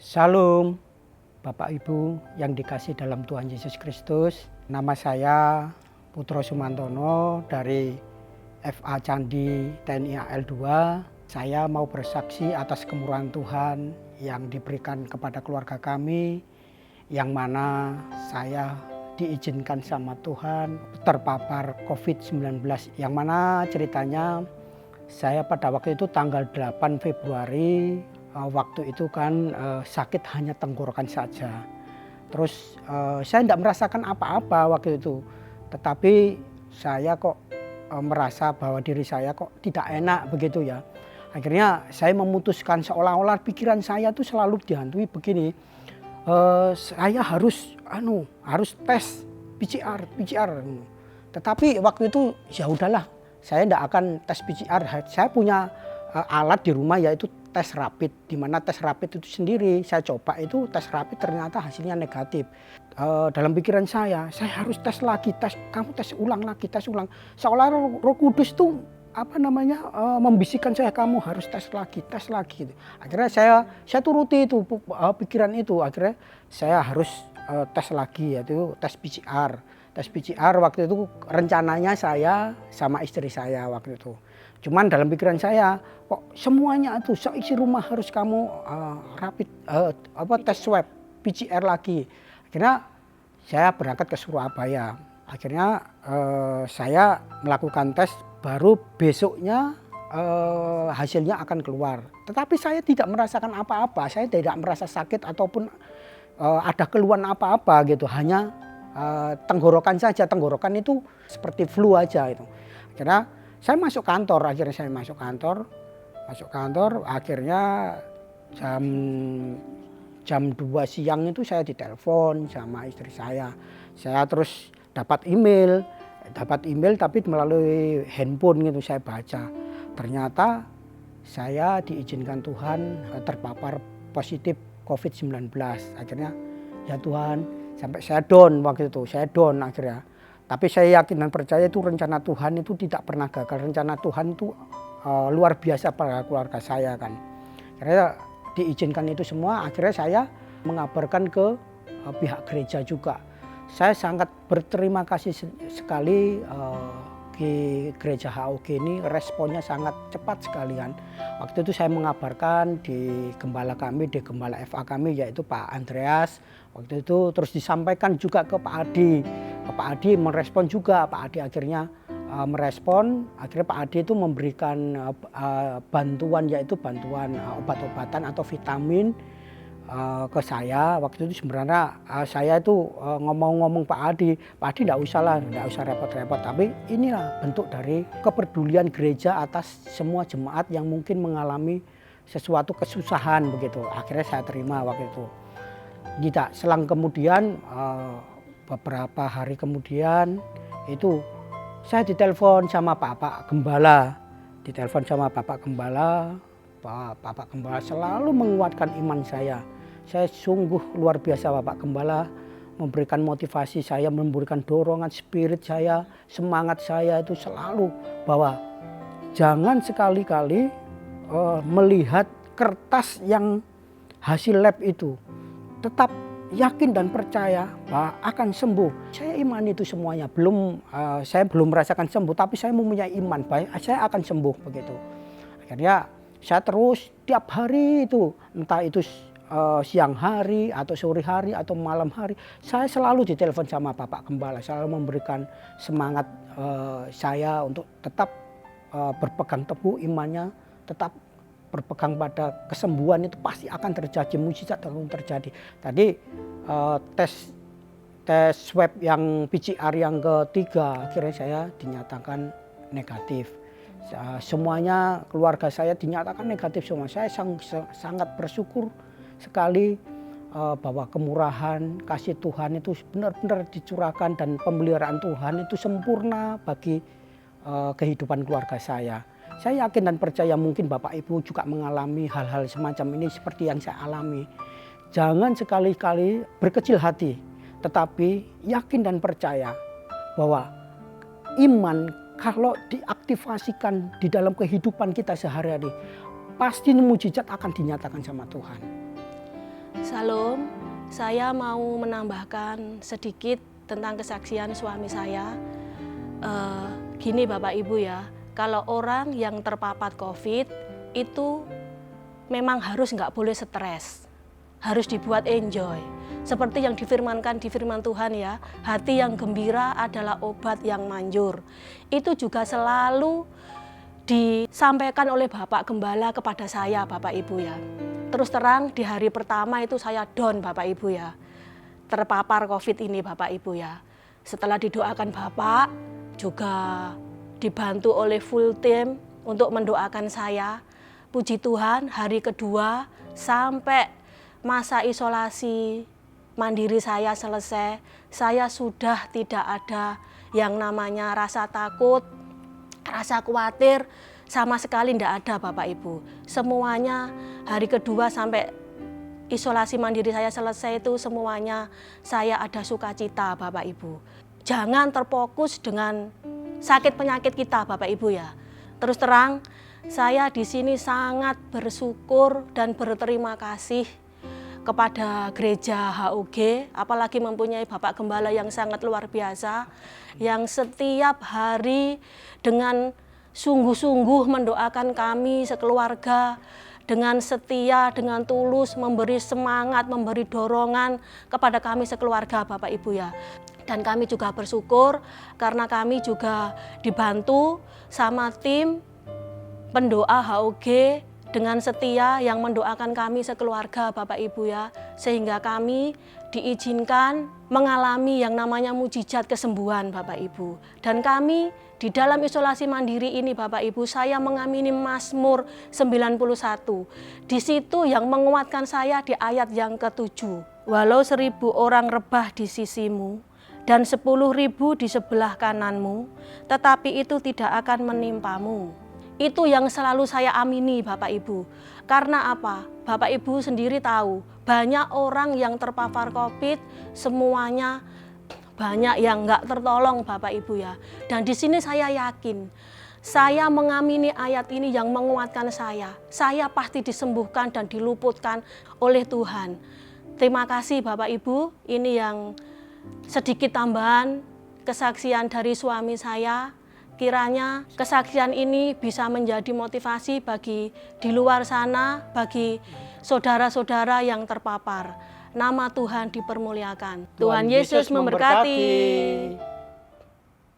Salam Bapak Ibu yang dikasih dalam Tuhan Yesus Kristus. Nama saya Putro Sumantono dari FA Candi TNI AL 2. Saya mau bersaksi atas kemurahan Tuhan yang diberikan kepada keluarga kami, yang mana saya diizinkan sama Tuhan terpapar COVID-19. Yang mana ceritanya saya pada waktu itu tanggal 8 Februari, waktu itu kan sakit hanya tenggorokan saja. Terus saya tidak merasakan apa-apa waktu itu. Tetapi saya kok merasa bahwa diri saya kok tidak enak begitu ya. Akhirnya saya memutuskan, seolah-olah pikiran saya tuh selalu dihantui begini. Saya harus tes PCR. Tetapi waktu itu ya udahlah, saya tidak akan tes PCR. Saya punya alat di rumah yaitu tes rapid, di mana tes rapid itu sendiri saya coba itu tes rapid ternyata hasilnya negatif. Dalam pikiran saya harus tes lagi, kamu tes ulang lagi, tes ulang. Seolah Roh Kudus tuh membisikkan saya, kamu harus tes lagi gitu. Akhirnya saya turuti itu pikiran itu. Akhirnya saya harus tes lagi, yaitu tes PCR. Tes PCR waktu itu rencananya saya sama istri saya waktu itu. Cuman dalam pikiran saya, kok semuanya itu seisi rumah harus kamu tes swab PCR lagi. Akhirnya saya berangkat ke Surabaya. Akhirnya saya melakukan tes, baru besoknya hasilnya akan keluar. Tetapi saya tidak merasakan apa-apa, saya tidak merasa sakit ataupun ada keluhan apa-apa gitu. Hanya tenggorokan saja, tenggorokan itu seperti flu aja itu. Akhirnya saya masuk kantor, akhirnya jam 2 siang itu saya ditelepon sama istri saya. Saya terus dapat email tapi melalui handphone gitu saya baca. Ternyata saya diizinkan Tuhan terpapar positif COVID-19. Akhirnya ya Tuhan, sampai saya down waktu itu, akhirnya. Tapi saya yakin dan percaya itu rencana Tuhan itu tidak pernah gagal. Rencana Tuhan itu luar biasa pada keluarga saya kan. Akhirnya diizinkan itu semua, akhirnya saya mengabarkan ke pihak gereja juga. Saya sangat berterima kasih sekali di gereja HOG ini, responnya sangat cepat sekali kan. Waktu itu saya mengabarkan di gembala kami, di gembala FA kami yaitu Pak Andreas. Waktu itu terus disampaikan juga ke Pak Adi. Pak Adi merespon juga, Pak Adi akhirnya merespon. Akhirnya Pak Adi itu memberikan bantuan, yaitu bantuan obat-obatan atau vitamin ke saya. Waktu itu sebenarnya saya itu ngomong Pak Adi tidak usah repot-repot, tapi inilah bentuk dari kepedulian gereja atas semua jemaat yang mungkin mengalami sesuatu kesusahan begitu. Akhirnya saya terima waktu itu. Tidak selang kemudian, beberapa hari kemudian itu saya ditelepon sama Bapak Gembala. Bapak Gembala selalu menguatkan iman saya. Saya sungguh luar biasa, Bapak Gembala memberikan motivasi saya, memberikan dorongan spirit saya, semangat saya itu selalu bahwa jangan sekali-kali melihat kertas yang hasil lab itu. Tetap yakin dan percaya bahwa akan sembuh. Saya iman itu semuanya. Saya belum merasakan sembuh, tapi saya mempunyai iman bahwa saya akan sembuh begitu. Akhirnya saya terus tiap hari itu, entah itu siang hari atau sore hari atau malam hari, saya selalu ditelepon sama Bapak Gembala, selalu memberikan semangat saya untuk tetap berpegang teguh imannya, tetap berpegang pada kesembuhan itu pasti akan terjadi, mujizat akan terjadi. Tadi tes swab yang PCR yang ketiga, akhirnya saya dinyatakan negatif. Semuanya keluarga saya dinyatakan negatif semua. Saya sangat bersyukur sekali bahwa kemurahan kasih Tuhan itu benar-benar dicurahkan dan pemeliharaan Tuhan itu sempurna bagi kehidupan keluarga saya. Saya yakin dan percaya mungkin Bapak Ibu juga mengalami hal-hal semacam ini seperti yang saya alami. Jangan sekali-kali berkecil hati, tetapi yakin dan percaya bahwa iman kalau diaktifasikan di dalam kehidupan kita sehari-hari, pasti mujizat akan dinyatakan sama Tuhan. Salam, saya mau menambahkan sedikit tentang kesaksian suami saya. Gini Bapak Ibu ya, kalau orang yang terpapar COVID itu memang nggak boleh stres, harus dibuat enjoy. Seperti yang difirmankan di firman Tuhan ya, hati yang gembira adalah obat yang manjur. Itu juga selalu disampaikan oleh Bapak Gembala kepada saya Bapak Ibu ya. Terus terang di hari pertama itu saya down Bapak Ibu ya, terpapar COVID ini Bapak Ibu ya. Setelah didoakan Bapak, juga dibantu oleh full team untuk mendoakan saya. Puji Tuhan hari kedua sampai masa isolasi mandiri saya selesai, saya sudah tidak ada yang namanya rasa takut, rasa khawatir, sama sekali tidak ada Bapak Ibu. Semuanya hari kedua sampai isolasi mandiri saya selesai itu semuanya saya ada sukacita Bapak Ibu. Jangan terfokus dengan sakit penyakit kita Bapak Ibu ya. Terus terang saya di sini sangat bersyukur dan berterima kasih kepada gereja HUG, apalagi mempunyai Bapak Gembala yang sangat luar biasa, yang setiap hari dengan sungguh-sungguh mendoakan kami sekeluarga, dengan setia, dengan tulus, memberi semangat, memberi dorongan kepada kami sekeluarga Bapak Ibu ya. Dan kami juga bersyukur karena kami juga dibantu sama tim pendoa HUG dengan setia yang mendoakan kami sekeluarga Bapak Ibu ya, sehingga kami diizinkan mengalami yang namanya mujizat kesembuhan Bapak Ibu. Dan kami di dalam isolasi mandiri ini Bapak Ibu, saya mengamini Mazmur 91. Di situ yang menguatkan saya di ayat yang ke-7. Walau 1000 orang rebah di sisimu dan 10.000 di sebelah kananmu, tetapi itu tidak akan menimpamu. Itu yang selalu saya amini Bapak Ibu. Karena apa? Bapak Ibu sendiri tahu, banyak orang yang terpapar COVID, semuanya banyak yang nggak tertolong Bapak Ibu ya. Dan di sini saya yakin, saya mengamini ayat ini yang menguatkan saya pasti disembuhkan dan diluputkan oleh Tuhan. Terima kasih Bapak Ibu, ini yang sedikit tambahan kesaksian dari suami saya. Kiranya kesaksian ini bisa menjadi motivasi bagi di luar sana, bagi saudara-saudara yang terpapar. Nama Tuhan dipermuliakan. Tuhan Yesus memberkati.